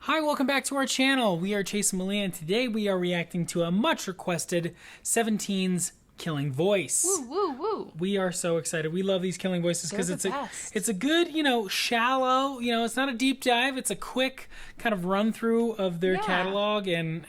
Hi, welcome back to our channel. We are Chase and Melia, and today we are reacting to a much requested 17's Killing Voice. Woo, woo, woo. We are so excited. We love these Killing Voices because it's a good, shallow, it's not a deep dive. It's a quick kind of run through of their catalog and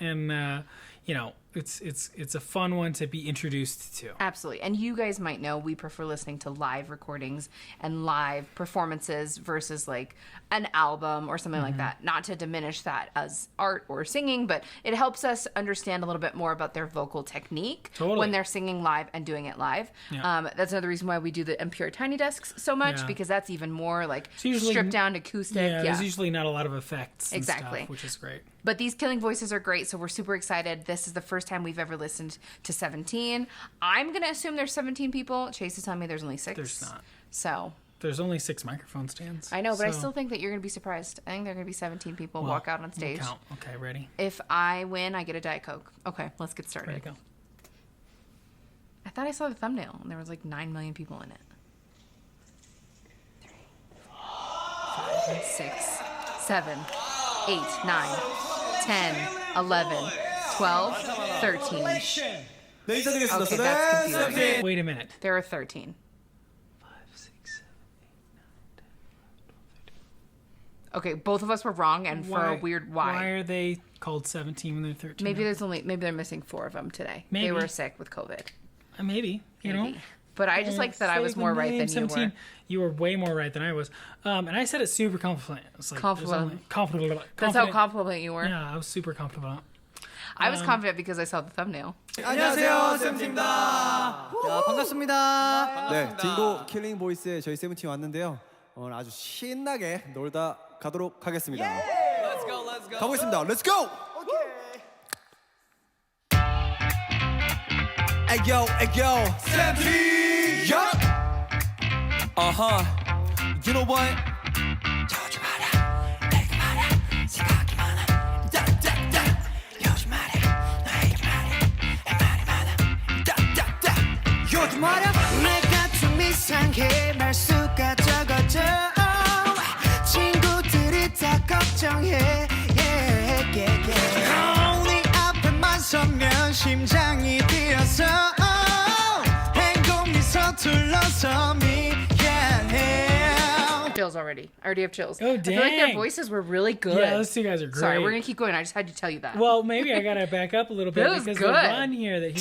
it's a fun one to be introduced to. Absolutely. And you guys might know we prefer listening to live recordings and live performances versus like an album or something like that. Not to diminish that as art or singing, but it helps us understand a little bit more about their vocal technique when they're singing live and doing it live. Yeah. That's another reason why we do the NPR Tiny Desks so much, because that's even more like stripped down acoustic. Yeah, there's usually not a lot of effects and stuff, which is great. But these Killing Voices are great, so we're super excited. This is the first time we've ever listened to 17. I'm going to assume there's 17 people. Chase is telling me there's only 6. There's not. So there's only 6 microphone stands. I know, but I still think that you're going to be surprised. I think there are going to be 17 people walk out on stage. We'll count. Okay, ready? If I win, I get a Diet Coke. Okay, let's get started. Ready, go. I thought I saw the thumbnail, and there was like 9 million people in it. 3, 4, 5, 6, 7, 8, 9, 10, 11, 12, 13. Okay, that's confusing. Wait a minute. There are 13. 5, 6, 7, 8, 9, 10, 11, 12, 13. Okay, both of us were wrong, and for a weird why. Why are they called 17 when they're 13? Maybe they're missing 4 of them today. Maybe. They were sick with COVID. Maybe. You know. But I just like that I was more right than 17. You were. You were way more right than I was. And I said it super confident. It's like confident. That's how confident you were. Yeah, I was super confident. I was confident because I saw the thumbnail. 안녕하세요, 세븐틴입니다. 야, 반갑습니다. 네, 딩고 킬링 보이스에 저희 세븐틴 왔는데요. 오늘 아주 신나게 놀다 가도록 하겠습니다. Let's go, let's go. 가보겠습니다. Let's go. Ayo, ayo, 세븐틴. You know what? 저지 마라, 내가 말야, 생각이 많아. 따따따. 요즘 말야, 너 얘기 말야, 말이 많아. 따따따. 요즘 말야, 내가 좀 이상해 말수가 적어져. 친구들이 다 걱정해. 네 앞에만 서면 심장이 뛰어서. 행복이 서툴러서 미안해. Chills already. I already have chills. Oh, dang. I feel like their voices were really good. Yeah, those two guys are great. Sorry, we're going to keep going. I just had to tell you that. Well, maybe I got to back up a little bit because the run here that he...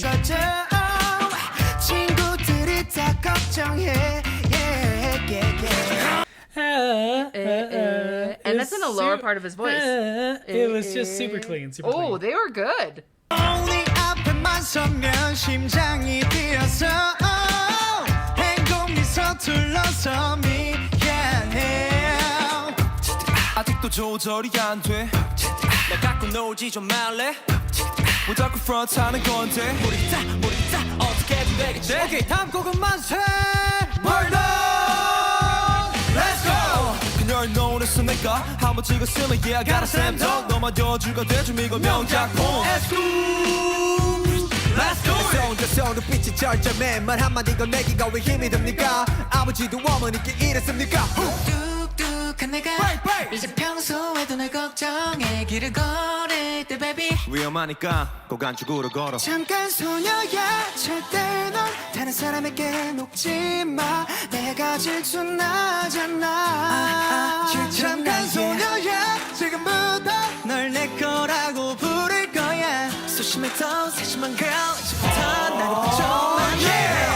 친구들이 다 걱정해. And that's in the lower part of his voice. It was just super clean. Super clean. Oh, they were good. 네 앞에만 서면 심장이 뛰어서. 행복이 서툴러서 미안해. 아직도 조절이 안 돼. 나 갖고 놀지 좀 말래. 뭐 자꾸 프런트 하는 건데. 모르겠다 어떻게든 되겠지. 오케이, 다음 곡은 만세. Burn on. Let's go. 그녀를 노렸어 내가 한번 찍었으면 yeah I got a slam dunk. 너만 여주가 돼좀 이거 명작품. Let's go. Let's do it. 혼자서 눈빛이 절절해 말 한마디가 내기가 왜 힘이 듭니까. 아버지도 어머니께 이랬습니까. 뚝뚝한 내가 이제 평소에도 널 걱정해 길을 걸을 때 baby 위험하니까 꼭 안쪽으로 걸어. 잠깐 소녀야 절대 넌 다른 사람에게 녹지 마. 내가 질투나잖아. 잠깐 소녀야 지금부터 널 내 거라고 부를 거야. 소심해 더 세심한 girl 이제부터 나를 봐줘만 해.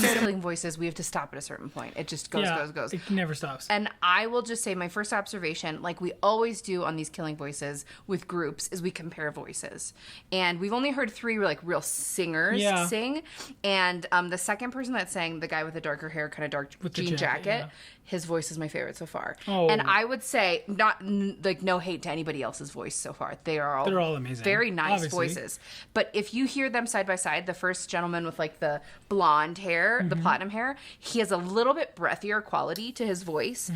Killing Voices, we have to stop at a certain point. It just goes. It never stops. And I will just say my first observation, like we always do on these Killing Voices with groups, is we compare voices. And we've only heard 3 like real singers sing. And the second person that sang, the guy with the darker hair, kind of dark jean jacket, his voice is my favorite so far. Oh. And I would say, not like no hate to anybody else's voice so far. They're all amazing. Very nice voices. But if you hear them side by side, the first gentleman with like the blonde hair, the platinum hair, he has a little bit breathier quality to his voice.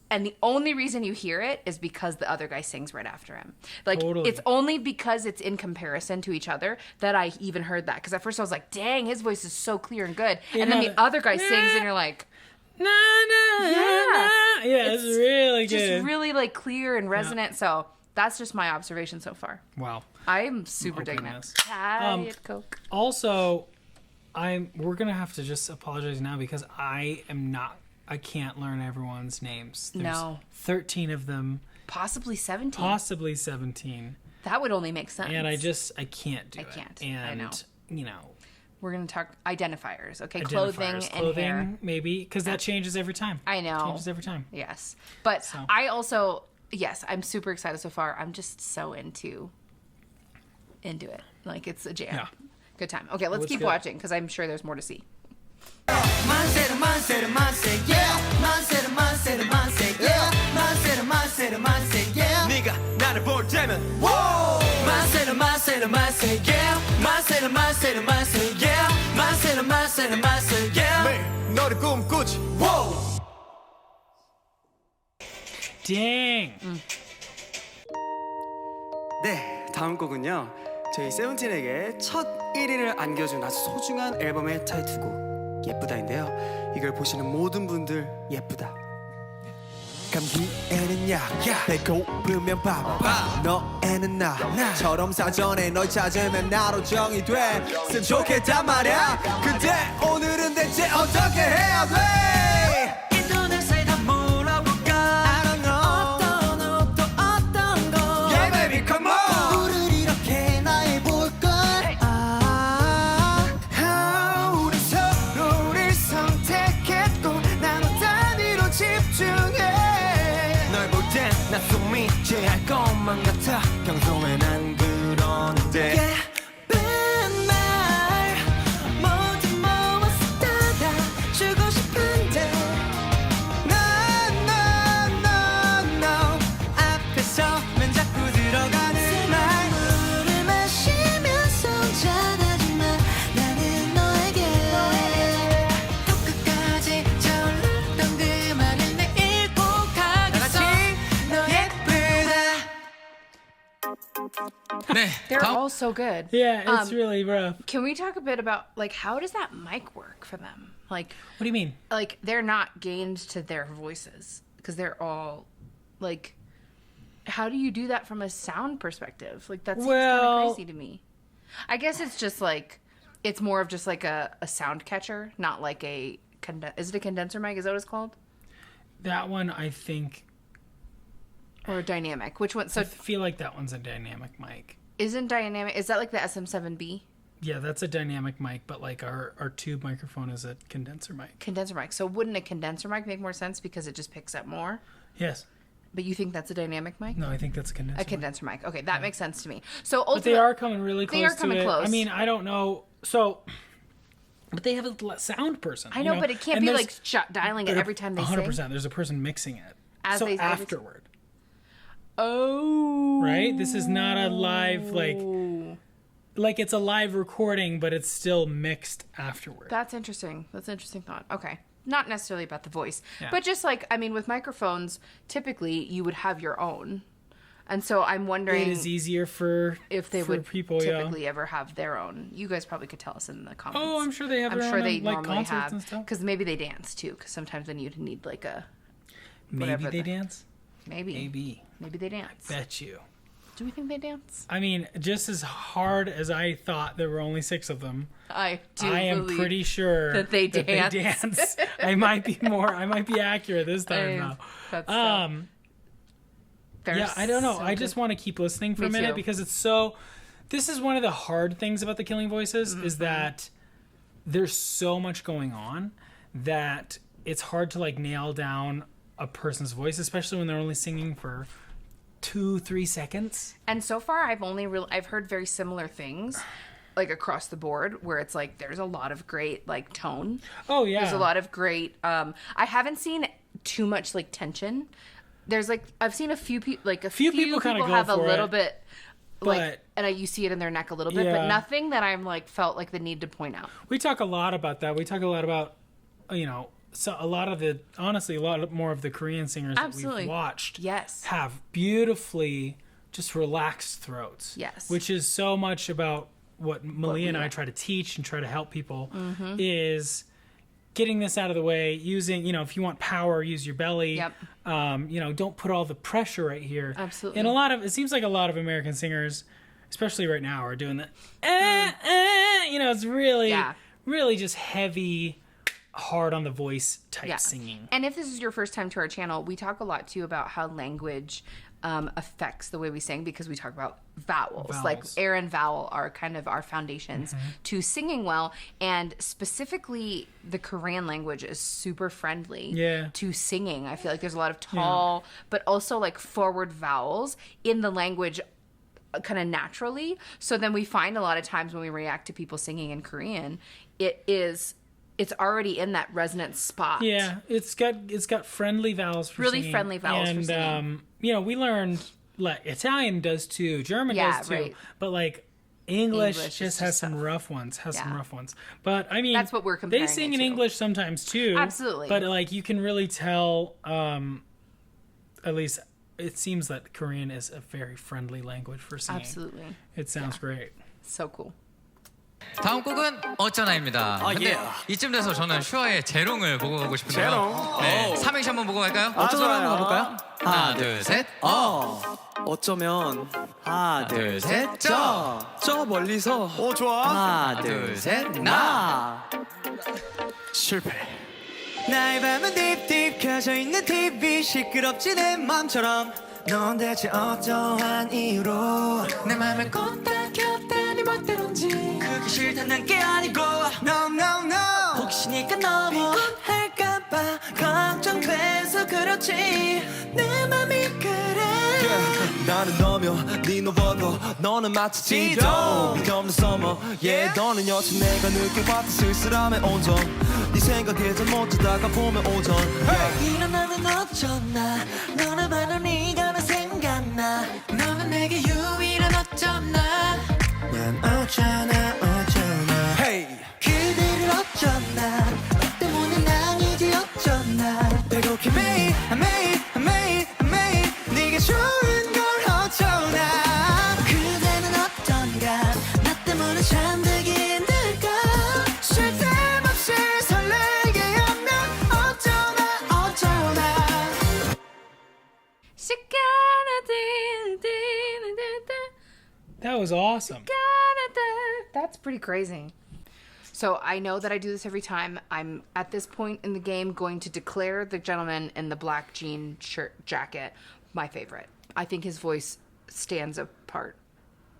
And the only reason you hear it is because the other guy sings right after him. Like, it's only because it's in comparison to each other that I even heard that. Because at first I was like, dang, his voice is so clear and good. And then the other guy sings and you're like... Yeah, it's really good. Just really like clear and resonant. So that's just my observation so far. Wow. I'm super digging it. Diet Coke. Also, we're gonna have to just apologize now because I can't learn everyone's names. There's 13 of them. Possibly 17. Possibly 17. That would only make sense. And I can't do it. I can't. And, I know. You know. We're going to talk identifiers, okay? Clothing and hair. Maybe, because that changes every time. I know. Changes every time. Yes. But I also, I'm super excited so far. I'm just so into it. Like, it's a jam. Yeah. Good time. Okay, let's keep watching, because I'm sure there's more to see. 네가 나를 볼 때면 만세는 만세는 만세 yeah 만세는 만세는 만세 yeah 만세는 만세는 만세 yeah 매일 너를 꿈꾸지 wow Dang. 네, 다음 곡은요. 저희 세븐틴에게 첫 1위를 안겨준 아주 소중한 앨범의 타이틀곡 예쁘다인데요. 이걸 보시는 모든 분들 예쁘다. 감기에는 약 배고프면 밥 너에는 나처럼 사전에 널 찾으면 나로 정의됐으면 좋겠단 말야 근데 오늘은 대체 어떻게 해야 돼 인터넷에 다 물어볼까 I don't know 어떤 옷도 어떤 거 Yeah baby come on 우릴 이렇게 나이 볼걸 우리 서로를 선택했고 나눠 단위로 집중해 나 숨이 제할 것만 같아 평소에 난 그러는데 예쁜 말 모두 모아서 따라주고 싶은데 No 앞에 서면 자꾸 들어가는 말 물을 마시면서 전하지만 나는 너에게 끝까지 저올랐던 그 말을 매일 꼭 하겠어 They're all so good. Yeah, it's really rough. Can we talk a bit about, like, how does that mic work for them? Like, What do you mean? like they're not gained to their voices because they're all, like, how do you do that from a sound perspective? Like, that seems kind of crazy to me. I guess it's just, like, it's more of just, like, a sound catcher, not like is it a condenser mic? Is that what it's called? That one, I think... Or a dynamic? Which one? So I feel like that one's a dynamic mic. Isn't dynamic... Is that like the SM7B? Yeah, that's a dynamic mic, but like our tube microphone is a condenser mic. Condenser mic. So wouldn't a condenser mic make more sense because it just picks up more? Yes. But you think that's a dynamic mic? No, I think that's a condenser A condenser mic. Okay, that makes sense to me. So ultimately, But they are coming really close They are coming to it. close. I mean, I don't know. So... But they have a sound person. I know, but it can't and be there's- like dialing it every time they 100%. sing. There's a person mixing it. As so they- afterward. Oh. Right? This is not a live, like it's a live recording, but it's still mixed afterward. That's interesting. That's an interesting thought. Okay. Not necessarily about the voice, Yeah. but just like, I mean, with microphones, typically you would have your own. And so I'm wondering It is easier for if they for would people, typically ever have their own. You guys probably could tell us in the comments. Oh, I'm sure they have I'm their sure own they like normally concerts have. and stuff. Because maybe they dance too, because sometimes then you'd need like a... Maybe whatever they the- dance. Maybe they dance. Bet you. Do we think they dance? I mean, just as hard as I thought there were only 6 of them, I am believe pretty sure that they dance. I might be accurate this time though. That's Yeah, I don't know. so I just want to keep listening for Me a minute too. because it's so... This is one of the hard things about the Killing Voices is that there's so much going on that it's hard to like nail down a person's voice, especially when they're only singing for 2-3 seconds. And so far, I've heard very similar things, like across the board, where it's like there's a lot of great like tone. Oh yeah, There's a lot of great. I haven't seen too much like tension. There's like I've seen a few people like a few people kinda go have a for little it, bit like, but- and you see it in their neck a little bit, but Yeah. nothing that I'm like felt like the need to point out. We talk a lot about that. We talk a lot about, so a lot more of the Korean singers that Absolutely. we've watched Yes. have beautifully just relaxed throats. Yes. Which is so much about what Melia and I Melia. try to teach and try to help people Mm-hmm. is getting this out of the way, using, if you want power, use your belly. Yep. Don't put all the pressure right here. Absolutely. And it seems like a lot of American singers, especially right now, are doing that. It's really just heavy, hard on the voice type singing. And if this is your first time to our channel, we talk a lot too about how language affects the way we sing, because we talk about vowels. Like air and vowel are kind of our foundations to singing well, and specifically the Korean language is super friendly to singing. I feel like there's a lot of tall but also like forward vowels in the language kind of naturally. So then we find a lot of times when we react to people singing in Korean, it's already in that resonant spot. Yeah, it's got friendly vowels for singing. Really friendly vowels for singing. And, we learned, like, Italian does too, German does too. Right. But, like, English just has some rough ones, But, I mean, that's what we're comparing they sing in English sometimes too. Absolutely. But, like, you can really tell, at least it seems that Korean is a very friendly language for singing. Absolutely. It sounds great. So cool. 다음 곡은 어쩌나입니다. 근데 이쯤 돼서 저는 슈아의 재롱을 보고 가고 싶은데요. 재롱? 네, 삼행시 한번 보고 갈까요? 어쩌나 한번 가볼까요? 하나, 둘, 셋. 어쩌면 하나, 둘, 셋. 저 멀리서 좋아. 하나, 둘, 셋. 나. 실패. 나의 밤은 딥딥 켜져 있는 TV 시끄럽지 내 맘처럼 넌 대체 어떠한 이유로 내 맘을 껐다 켰다 네 멋대로인지 그게 싫다는 게 아니고 No no no 혹시 네가 너무 피곤할까봐 걱정돼서 그렇지 내 맘이 그래 나는 너며 네 너보고 너는 마치 지도 빛 없는 summer 너는 여친 내가 느껴봤던 쓸쓸함의 온전 네 생각에 잠 못 자다가 보면 오전 일어나는 어쩌나 너를 봐도 네가 나 생각나 너는 내게 유일한 어쩌나 난 어쩌나 그대를 어쩌나 너 때문에 난 이제 어쩌나 배고픈 매일 네가 좋은 걸 어쩌나 그대는 어떤가 나 때문에 잠들기 힘들까 쉴 틈 없이 설레게 하면 어쩌나 That was awesome. That's pretty crazy. So I know that I do this every time. I'm at this point in the game going to declare the gentleman in the black jean shirt jacket my favorite. I think his voice stands apart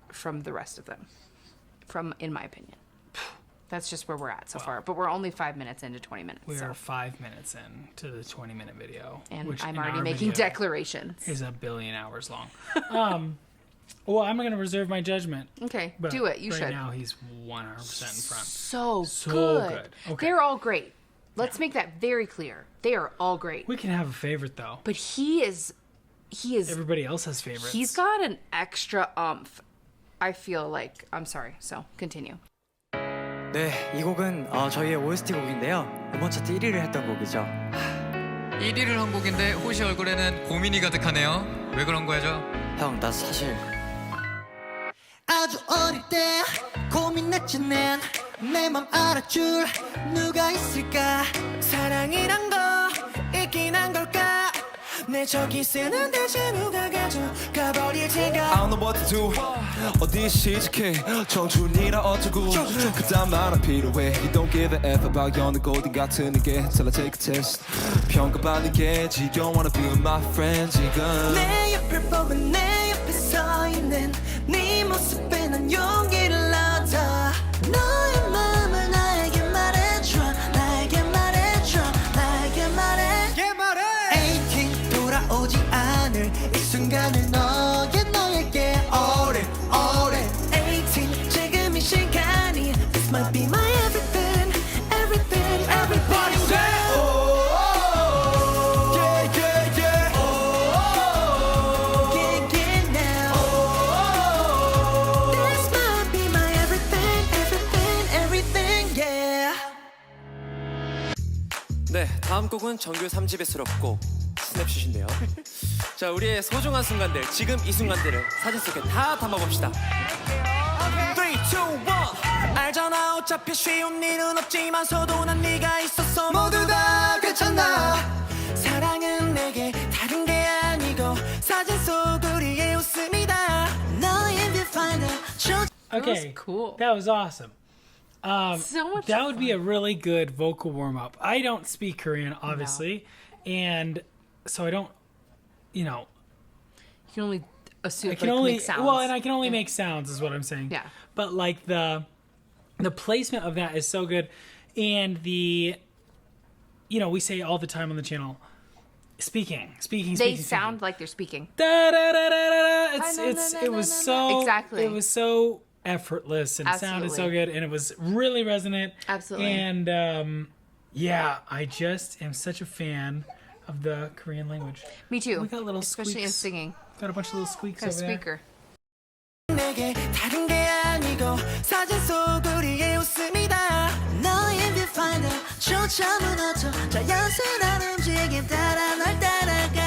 from the rest of them, in my opinion. That's just where we're at so far. But we're only 5 minutes into 20 minutes. We're 5 minutes in to the 20-minute video. And which I'm in already our making video declarations. is a billion hours long. Well, I'm going to reserve my judgment. Okay, But do it. You right should. now, he's 100% in front. So good. good. Okay. They're all great. Let's make that very clear. They are all great. We can have a favorite, though. But he is. Everybody else has favorites. He's got an extra umph. I feel like. I'm sorry. So continue. 네, 이 곡은 저희의 OST 곡인데요. 이번 차트 1위를 했던 곡이죠. 1위를 한 곡인데 호시 얼굴에는 고민이 가득하네요. 왜 그런 거죠? 형, 나 사실 아주 어릴 때 고민했지 난 내 맘 알아줄 누가 있을까 사랑이란 거 있긴 한 걸까 내 저기 쓰는 대체 누가 가져가버릴지가 I don't know what to do 어디 시작해 청춘이라 어쩌고 그딴 말 안 필요해 You don't give a F about 여느 고딩 같은 게 Till I take a test 평가받는 게 지겨워 wanna be with my friend 지금 내 옆을 보면 내 옆에 서 있는 네 모습에 난 용기를 얻어 너의 마음을 나에게 말해줘 나에게 말해줘 나에게 말해 에이팅 돌아오지 않을 이 순간을 너에게 오래 에이팅 지금 이 시간이 This might be my everything everybody say 네, 다음 곡은 정규 3집의 수록곡 스냅슛인데요. 자, 우리의 소중한 순간들, 지금 이 순간들을 사진 속에 다 담아봅시다. 3, 2, 1 알잖아 어차피 쉬운 일은 없지만서도 난 네가 있었어 모두 다 괜찮아 사랑은 내게 다른 게 아니고 사진 속 우리의 웃음이다 너의 뷰파인더 Okay, cool. That was awesome. So much that would be a really good vocal warm up. I don't speak Korean, obviously, and so I don't, You can only assume. I can only make sounds. Well, and I can only make sounds, is what I'm saying. Yeah. But like the placement of that is so good, and we say all the time on the channel, speaking. They sound like they're speaking. Da, da, da, da, da. It was so exactly. It was so effortless and sounded so good, and it was really resonant. Absolutely. And I just am such a fan of the Korean language. Me too. We got little especially squeaks. in singing. Got a bunch of little squeaks Got a over there. squeaker. 내게 다른 게 아니고 사진 속 우리의 웃음이다 너의 뷰파인더조차 무너져 자연스러운 움직임 따라 널 따라가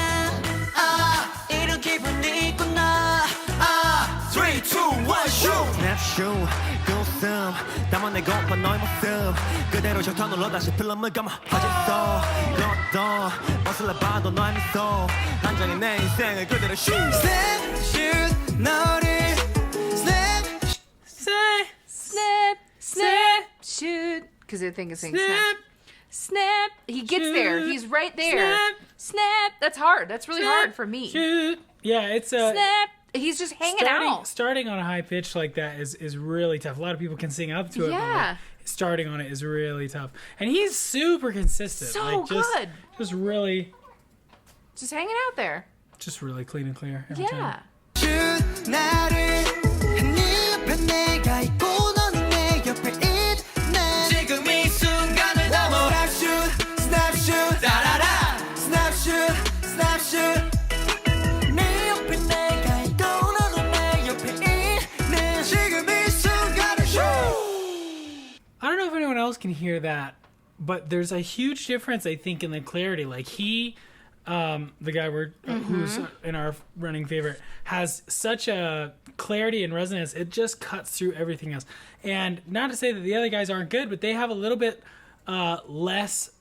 아 이런 기분이 있구나 아 3, 2, 1, shoot Snapshot 그 웃음 담아내고파 너의 모습 그대로 셔터 눌러 다시 필름을 감아 퍼졌어 너도 벗을라봐도 너의 미소 한장의 내 인생을 그대로 shoot Snapshot 너를 Snap, shoot. Because I think it's saying snap. Snap. He gets there. He's right there. Snap. That's hard. That's really hard for me. Shoot. Yeah, it's a Snap. He's just hanging out. Starting on a high pitch like that is really tough. A lot of people can sing up to it. Yeah. But starting on it is really tough. And he's super consistent. So good. Just really. Just hanging out there. Just really clean and clear. Every Yeah. time. 나를 네 옆에 내가 있고 너는 내 옆에 있네 지금 이 순간을 담아 Snapshot Snapshot 따라라 Snapshot Snapshot 내 옆에 내가 있고 너는 내 옆에 있네 지금 이 순간을 I don't know if anyone else can hear that, but there's a huge difference, I think, in the clarity. Like the guy who's in our running favorite, has such a clarity and resonance. It just cuts through everything else. And not to say that the other guys aren't good, but they have a little bit less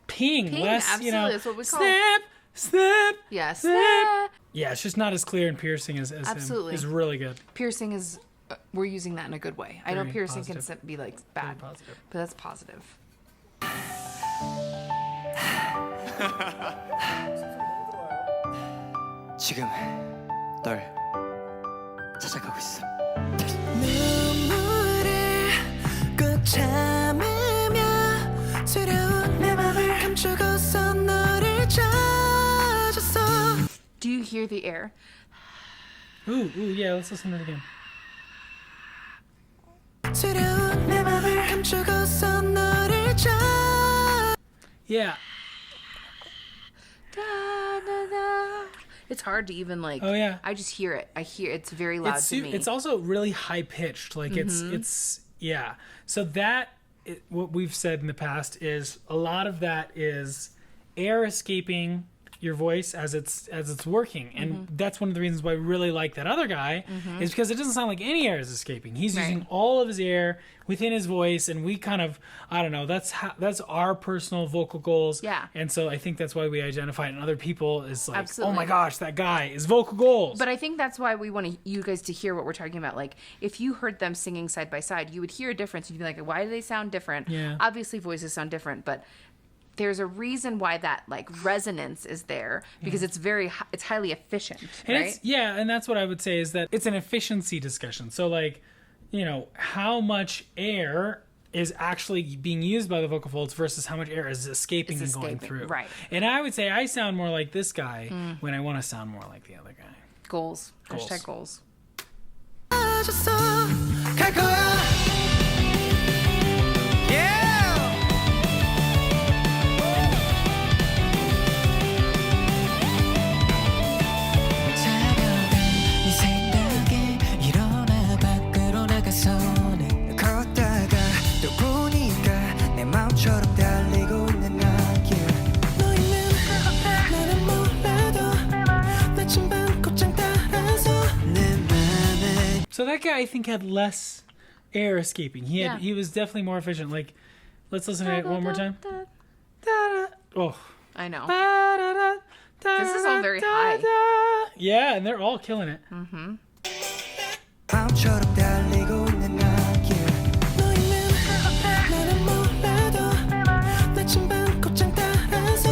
ping, less, absolutely. That's what we call snap, snap, Yeah, snap. Yeah, it's just not as clear and piercing as Absolutely. him. It's really good. Piercing is, we're using that in a good way. I know Very piercing positive. can be like bad, positive. but that's positive. 지금 널 찾아가고 있어. 눈물을 꼭 참으며 두려운 내 맘을 감추고서 너를 찾았어 Do you hear the air? Ooh, yeah, let's listen to it again. 두려운 내 맘을 감추고서 너를 찾았어 Yeah. It's hard to even like. Oh, yeah. I just hear it. I hear it's very loud to me. It's also really high pitched. Like it's yeah. So what we've said in the past is a lot of that is air escaping your voice as it's working, and that's one of the reasons why we really like that other guy is because it doesn't sound like any air is escaping. He's using all of his air within his voice, and we kind of, I don't know, that's our personal vocal goals. Yeah. And so I think that's why we identify it in other people is like, Absolutely. oh my gosh, that guy is vocal goals. But I think that's why we want you guys to hear what we're talking about. Like, if you heard them singing side by side, you would hear a difference. You'd be like, why do they sound different? Yeah. Obviously, voices sound different, but there's a reason why that like resonance is there because it's highly efficient, and right? and that's what I would say is that it's an efficiency discussion. So like, how much air is actually being used by the vocal folds versus how much air is escaping and going through. Right. And I would say I sound more like this guy when I want to sound more like the other guy. Goals. Hashtag goals. 갈 거야 Yeah 차가운 네 생각에 일어나 밖으로 나가서는 걷다가 또 보니까 내 마음처럼 달리고 있는 나길 너 있는 나는 몰라도 나침반 곧장 따라서 내 맘에 So that guy I think had less air escaping. He was definitely more efficient. Like, let's listen to it one more time. Oh, I know. This is all very high. Yeah, and they're all killing it. 바람처럼 달리고 있는 나에게 너희는 나는 몰라도 나침반 곧장 따라서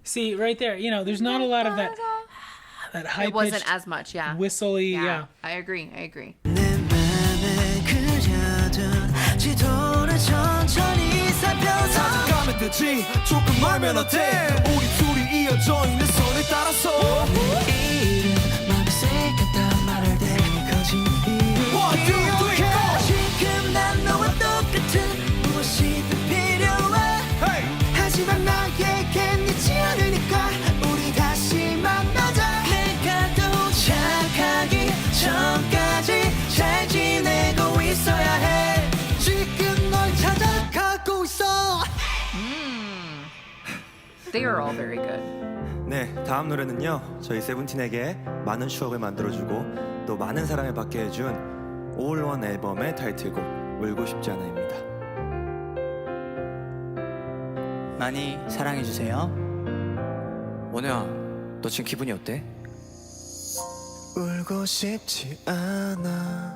See, right there, you know, there's not a lot of that high It wasn't pitched as much, yeah. whistly. Yeah. I agree. I agree. 내 맘에 그려둔 지도를 천천히 살펴서 가면 되지 조금 멀면 어때 우리 둘이 이어져 있는 손을 따라서 이름 마음에 새겼단 말할 때 커진 이름 One, two, three, go! 지금 난 너와 똑같은 무엇이든 필요해 Hey! 하지만 나에겐 있지 않으니까 우리 다시 만나자 내가 도착하기 전까지 잘 지내고 있어야 해 지금 널 찾아가고 있어 They are all very good. 네, 다음 노래는요. 저희 세븐틴에게 많은 추억을 만들어주고 또 많은 사랑을 받게 해준 All One 앨범의 타이틀곡 울고 싶지 않아입니다. 많이 사랑해주세요. 원우야, 너 지금 기분이 어때? 울고 싶지 않아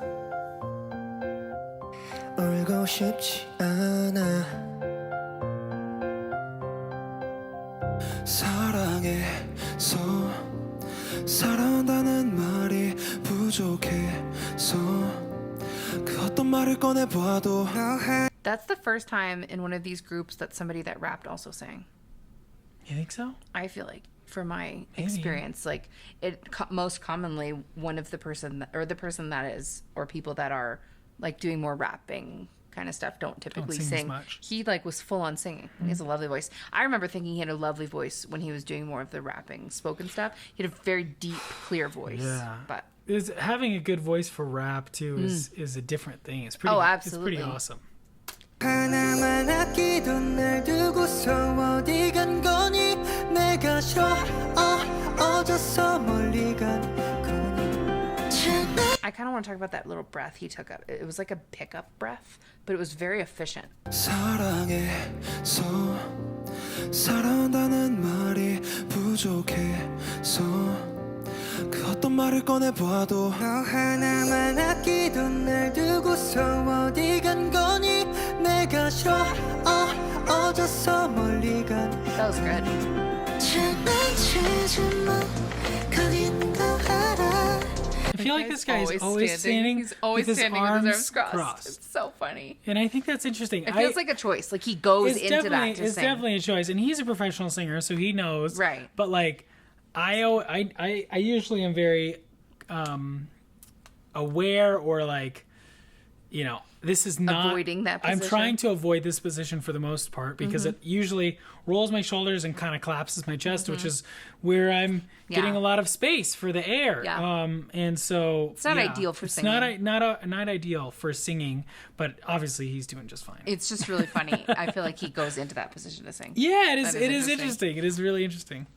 울고 싶지 않아 사랑해서 사랑한다는 말이 부족해서 그 어떤 말을 꺼내봐도 That's the first time in one of these groups that somebody that rapped also sang. You think so? I feel like, for my experience, like most commonly one of the person that is, or people that are like doing more rapping kind of stuff don't typically sing as sing. much. He like was full on singing. He has a lovely voice. I remember thinking he had a lovely voice when he was doing more of the rapping, spoken stuff. He had a very deep, clear voice. Yeah. But Having a good voice for rap too is a different thing. It's pretty. Oh, It's absolutely. pretty awesome. 하나만 아끼던 날 두고서 어디 간 거니 내가 싫어 어져서 멀리 간 거니 I kind of want to talk about that little breath he took up. It was like a pickup breath, but it was very efficient. 사랑해서 사랑한다는 말이 부족해서 그 어떤 말을 꺼내봐도 너 하나만 아끼던 날 두고서 어디 간 거니 내가 싫어 어져서 멀리 간 That was good. 장난치지 마 거기 있는 거 알아 I feel like this guy is always standing He's always with his standing arms with his arms crossed. crossed. It's so funny. And I think that's interesting. It feels like a choice. Like he goes into that to it's sing. definitely a choice, and he's a professional singer, so he knows. Right. But like, I usually am very aware, or like, you know, this is not Avoiding that I'm position? trying to avoid this position for the most part because it usually rolls my shoulders and kind of collapses my chest, which is where I'm getting Yeah. a lot of space for the air. Yeah. And so It's not ideal for it's singing. not ideal for singing, but obviously he's doing just fine. It's just really funny. I feel like he goes into that position to sing. Yeah, it is. That It is is interesting. It is really interesting.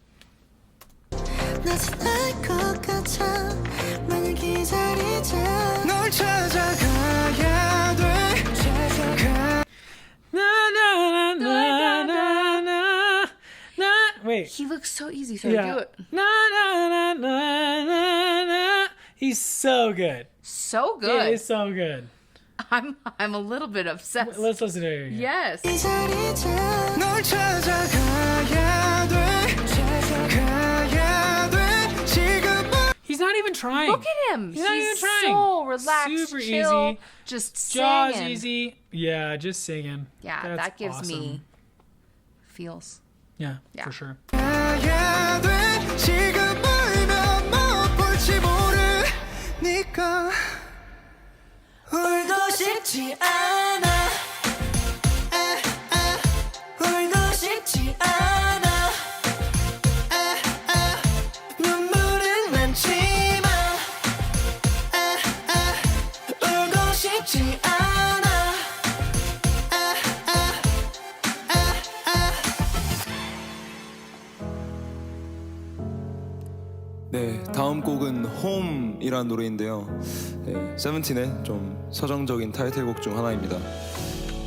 낯선 것 같아 만약 기다리자 널 찾아가야 돼 Na na na na na na na. Wait. He looks so easy, so Yeah. do it. Na na na na na na. He's so good. So It good. is so good. I'm a little bit obsessed. Let's listen to it again. Yes. 기다리자 널 찾아가야 돼 가야 돼 지금 He's not even trying. Look at him. He's not even trying. So relaxed, Super chill, easy. just Jaws singing. easy. Yeah, just singing. Yeah, That's that gives awesome. me feels. Yeah, Yeah. for sure. 가야 돼 지금 울면 못 볼지 모르니까 울고 싶지 않아 울고 싶지 않아 눈물은 많지만 울고 싶지 않아 다음 곡은 홈이라는 노래인데요. 네, 세븐틴의 좀 서정적인 타이틀곡 중 하나입니다.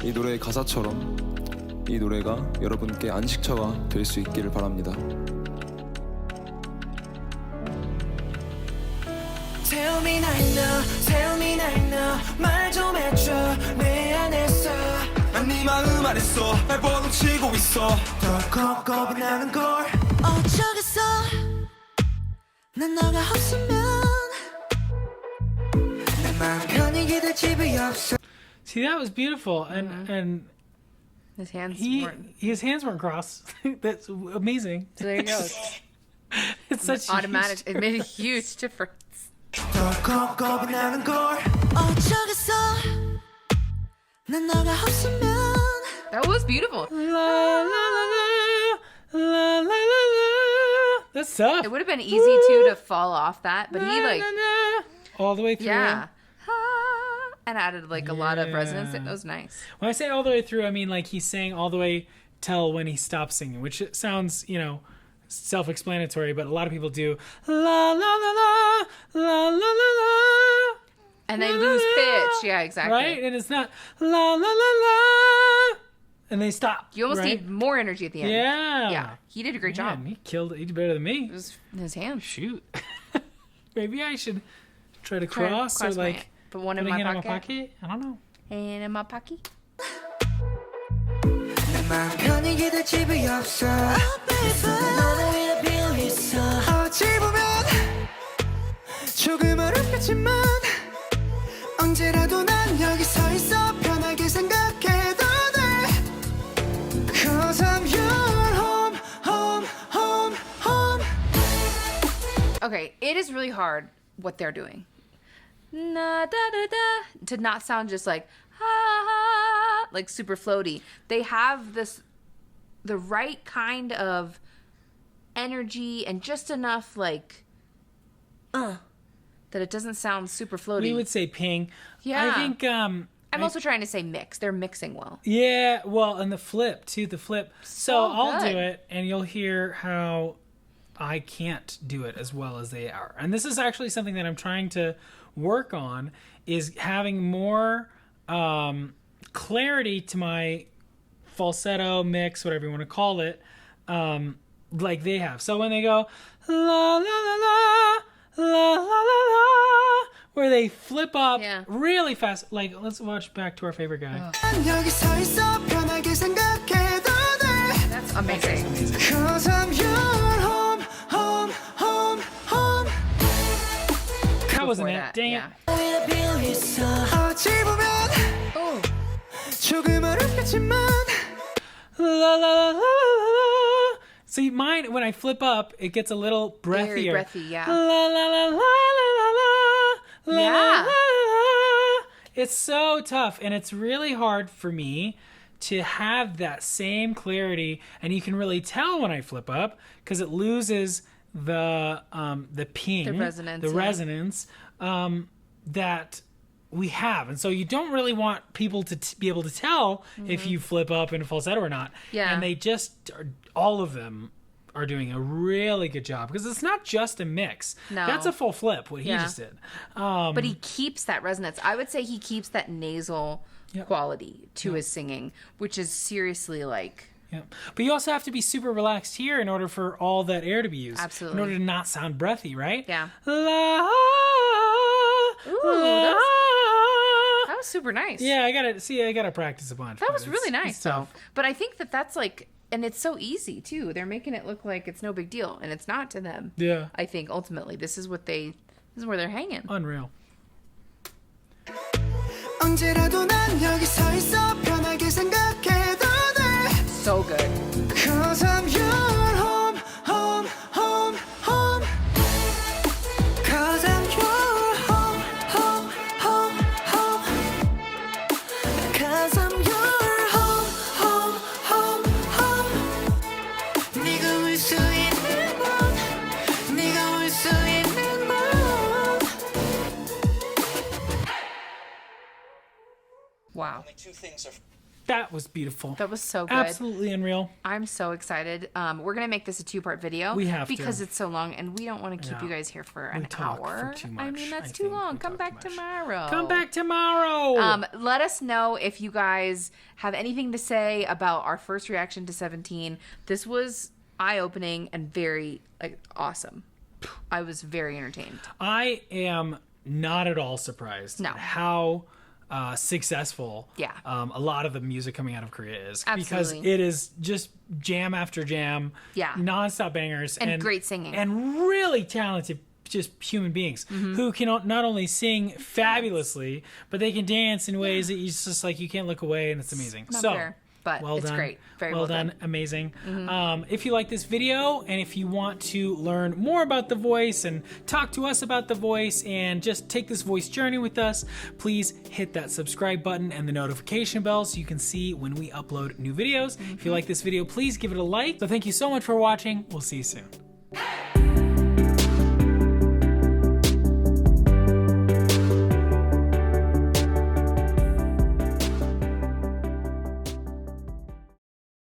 이 노래의 가사처럼 이 노래가 여러분께 안식처가 될 수 있기를 바랍니다. Tell me now, tell me now, 말 좀 해줘 내 안에서 네 마음 안에서 발버둥 치고 있어 더 겁이 나는 걸 어쩌겠어 난 너가 없으면 내 마음 편히 기댈 집이 없어. See, that was beautiful, and His hands his hands weren't crossed. That's amazing. So there you go. It's such Automatic. A It made a huge difference. 더 겁이 나는 걸 어쩌겠어 난 너가 없으면. That was beautiful. la la la la la la la. That's tough. It would have been easy too to fall off that, but he like all the way through. yeah, and added like a lot of resonance. It was nice. When I say all the way through, I mean like he's saying all the way till when he stops singing, which sounds, self-explanatory, but a lot of people do la la la la la la la la, And they lose pitch. Yeah, exactly. right? And it's not la la la la, and they stop. You almost right? need more energy at the end. Yeah. Yeah. He did a great job. Man, he killed it. He did better than me. It was in his hands. Shoot. Maybe I should try to Try to cross or cross my like hand. Put one in put a my hand pocket. I don't know. And in my pocket. 내 마음 편히 기댈 집이 없어. 너를 위해 비어 있어. 어찌 보면 조금 어렵겠지만 언제라도 난 여기 서 있어. 편하게 생각해도 돼. Cause I'm your home, home, home, home. Okay, it is really hard what they're doing. Na da da da to not sound just like ha ha like super floaty. They have the right kind of energy and just enough like that it doesn't sound super floaty. We would say ping. Yeah. I think I'm also trying to say mix. They're mixing well. yeah, well, and the flip too, the flip. So I'll good. do it and you'll hear how I can't do it as well as they are. And this is actually something that I'm trying to work on, is having more clarity to my falsetto mix, whatever you want to call it, like they have. So when they go la la la la la la la la, where they flip up Yeah. really fast, like let's watch back to our favorite guy. 난 여기 서 있어. 편하게 생각해도 돼. That's amazing. Cause I'm your home, home, home, home. That wasn't Before it. that, Dang yeah. 위에 비어 있어. 어찌 보면 Oh, 조금 어렵겠지만 La la la la la la. See, mine, when I flip up, it gets a little breathier. Very breathy, yeah. La la la la la la la la Yeah. la la. It's so tough, and it's really hard for me to have that same clarity, and you can really tell when I flip up because it loses the ping, The resonance, the yeah. resonance that we have, and so you don't really want people to be able to tell if you flip up in a falsetto or not. Yeah. And they just all of them are doing a really good job because it's not just a mix. No. That's a full flip. What he Yeah. just did. but he keeps that resonance. I would say he keeps that nasal Yep. quality to his singing, which is seriously like Yeah. But you also have to be super relaxed here in order for all that air to be used. Absolutely. In order to not sound breathy, right? Yeah. La, Ooh, la, that was super nice. yeah, I gotta practice a bunch. That but was really it's nice, tough. though. But I think that's like, and it's so easy too. They're making it look like it's no big deal, and it's not to them. Yeah. I think ultimately this is where they're hanging. Unreal. 언제라도 난 여기 서 있어. 편하게 생각해도 돼. So good. Cause I'm your home, home, home, home. Cause I'm your home, home, home, home. Cause I'm your home, home, home, home. 네가 올 수 있는 곳, 네가 올 수 있는 곳. Wow. Only two things are That was beautiful. That was so good. Absolutely unreal. I'm so excited. We're gonna make this a 2-part video. We have because to. it's so long, and we don't want to keep Yeah. you guys here for an talk hour. for too I much, mean, that's I too think. long. We Come talk back too much. tomorrow. Come back tomorrow. Let us know if you guys have anything to say about our first reaction to 17. This was eye-opening and very awesome. I was very entertained. I am not at all surprised No. at how successful Yeah. a lot of the music coming out of Korea is. Absolutely. Because it is just jam after jam, Yeah. nonstop bangers. And great singing. And really talented just human beings who can not only sing fabulously, but they can dance in ways that you just like, you can't look away, and it's amazing. Not so fair, but well it's done. great. Very well done. Amazing. If you like this video and if you want to learn more about The Voice and talk to us about The Voice and just take this voice journey with us, please hit that subscribe button and the notification bell so you can see when we upload new videos. If you like this video, please give it a like. So thank you so much for watching. We'll see you soon.